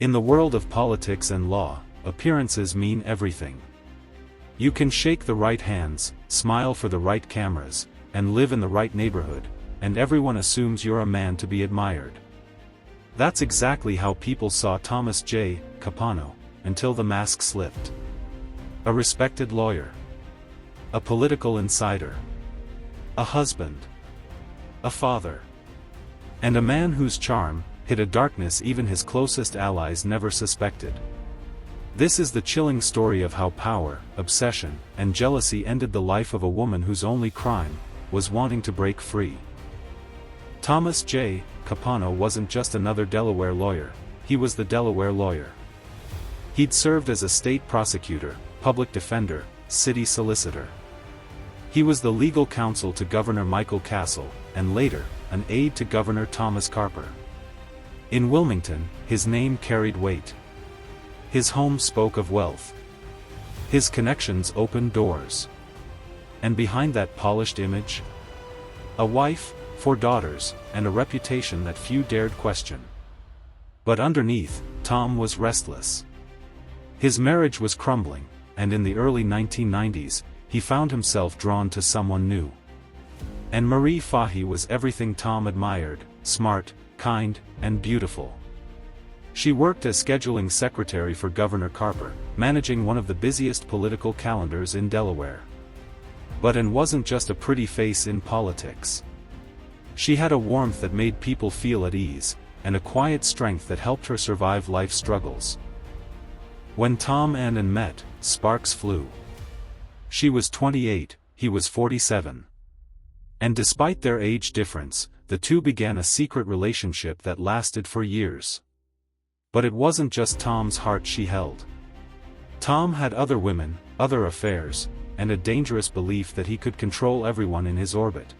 In the world of politics and law, appearances mean everything. You can shake the right hands, smile for the right cameras, and live in the right neighborhood, and everyone assumes you're a man to be admired. That's exactly how people saw Thomas J. Capano, until the mask slipped. A respected lawyer. A political insider. A husband. A father. And a man whose charm hid a darkness even his closest allies never suspected. This is the chilling story of how power, obsession, and jealousy ended the life of a woman whose only crime was wanting to break free. Thomas J. Capano wasn't just another Delaware lawyer, he was the Delaware lawyer. He'd served as a state prosecutor, public defender, city solicitor. He was the legal counsel to Governor Michael Castle, and later, an aide to Governor Thomas Carper. In Wilmington, his name carried weight. His home spoke of wealth. His connections opened doors. And behind that polished image? A wife, 4 daughters, and a reputation that few dared question. But underneath, Tom was restless. His marriage was crumbling, and in the early 1990s, he found himself drawn to someone new. And Marie Fahey was everything Tom admired: smart, kind, and beautiful. She worked as scheduling secretary for Governor Carper, managing one of the busiest political calendars in Delaware. But Anne wasn't just a pretty face in politics. She had a warmth that made people feel at ease, and a quiet strength that helped her survive life's struggles. When Tom and Anne met, sparks flew. She was 28, he was 47. And despite their age difference, the two began a secret relationship that lasted for years. But it wasn't just Tom's heart she held. Tom had other women, other affairs, and a dangerous belief that he could control everyone in his orbit.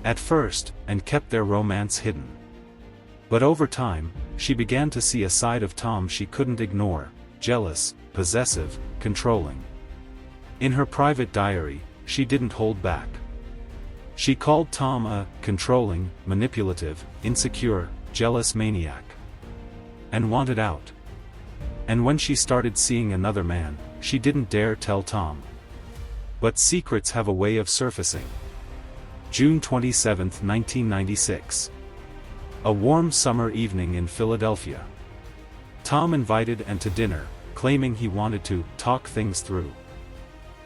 At first, Anne kept their romance hidden. But over time, she began to see a side of Tom she couldn't ignore: jealous, possessive, controlling. In her private diary, she didn't hold back. She called Tom a controlling, manipulative, insecure, jealous maniac. And wanted out. And when she started seeing another man, she didn't dare tell Tom. But secrets have a way of surfacing. June 27, 1996. A warm summer evening in Philadelphia. Tom invited Anne to dinner, claiming he wanted to talk things through.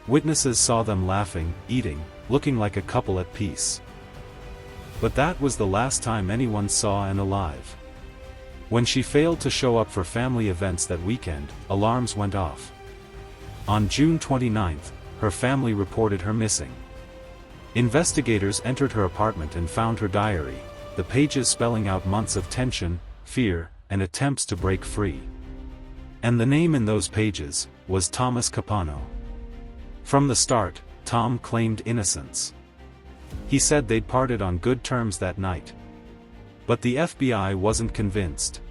Witnesses saw them laughing, eating, looking like a couple at peace. But that was the last time anyone saw Anne alive. When she failed to show up for family events that weekend, alarms went off. On June 29, her family reported her missing. Investigators entered her apartment and found her diary, the pages spelling out months of tension, fear, and attempts to break free. And the name in those pages was Thomas Capano. From the start, Tom claimed innocence. He said they'd parted on good terms that night. But the FBI wasn't convinced.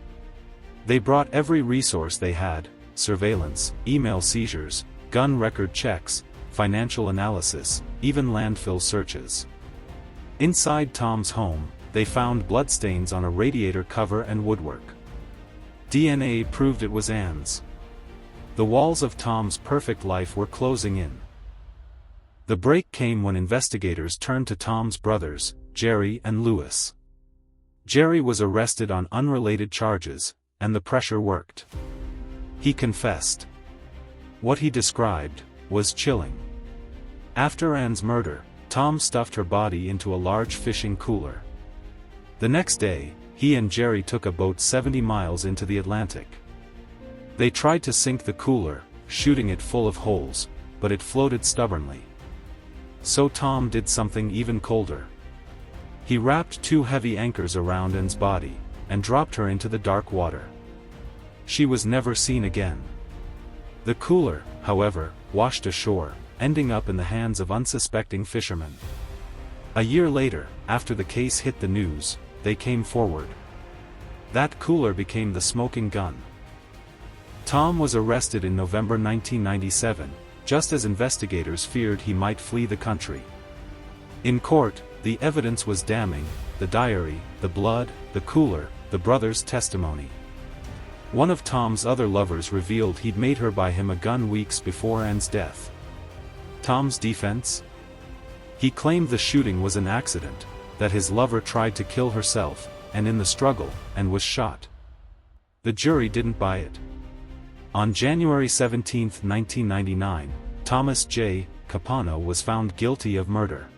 They brought every resource they had: surveillance, email seizures, gun record checks, financial analysis, even landfill searches. Inside Tom's home, they found bloodstains on a radiator cover and woodwork. DNA proved it was Anne's. The walls of Tom's perfect life were closing in. The break came when investigators turned to Tom's brothers, Jerry and Louis. Jerry was arrested on unrelated charges, and the pressure worked. He confessed. What he described was chilling. After Anne's murder, Tom stuffed her body into a large fishing cooler. The next day, he and Jerry took a boat 70 miles into the Atlantic. They tried to sink the cooler, shooting it full of holes, but it floated stubbornly. So Tom did something even colder. He wrapped 2 heavy anchors around Anne's body, and dropped her into the dark water. She was never seen again. The cooler, however, washed ashore, ending up in the hands of unsuspecting fishermen. A year later, after the case hit the news, they came forward. That cooler became the smoking gun. Tom was arrested in November 1997, just as investigators feared he might flee the country. In court, the evidence was damning: the diary, the blood, the cooler, the brothers' testimony. One of Tom's other lovers revealed he'd made her buy him a gun weeks before Anne's death. Tom's defense? He claimed the shooting was an accident, that his lover tried to kill herself, and in the struggle, and was shot. The jury didn't buy it. On January 17, 1999, Thomas J. Capano was found guilty of murder.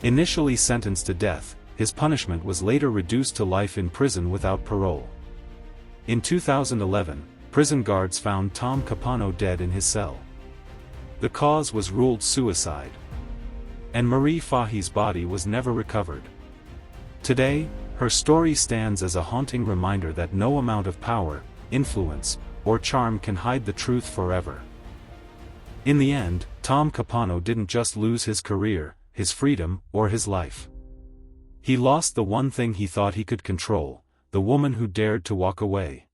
Initially sentenced to death, his punishment was later reduced to life in prison without parole. In 2011, prison guards found Tom Capano dead in his cell. The cause was ruled suicide. And Marie Fahy's body was never recovered. Today, her story stands as a haunting reminder that no amount of power, influence, or charm can hide the truth forever. In the end, Tom Capano didn't just lose his career, his freedom, or his life. He lost the one thing he thought he could control, the woman who dared to walk away.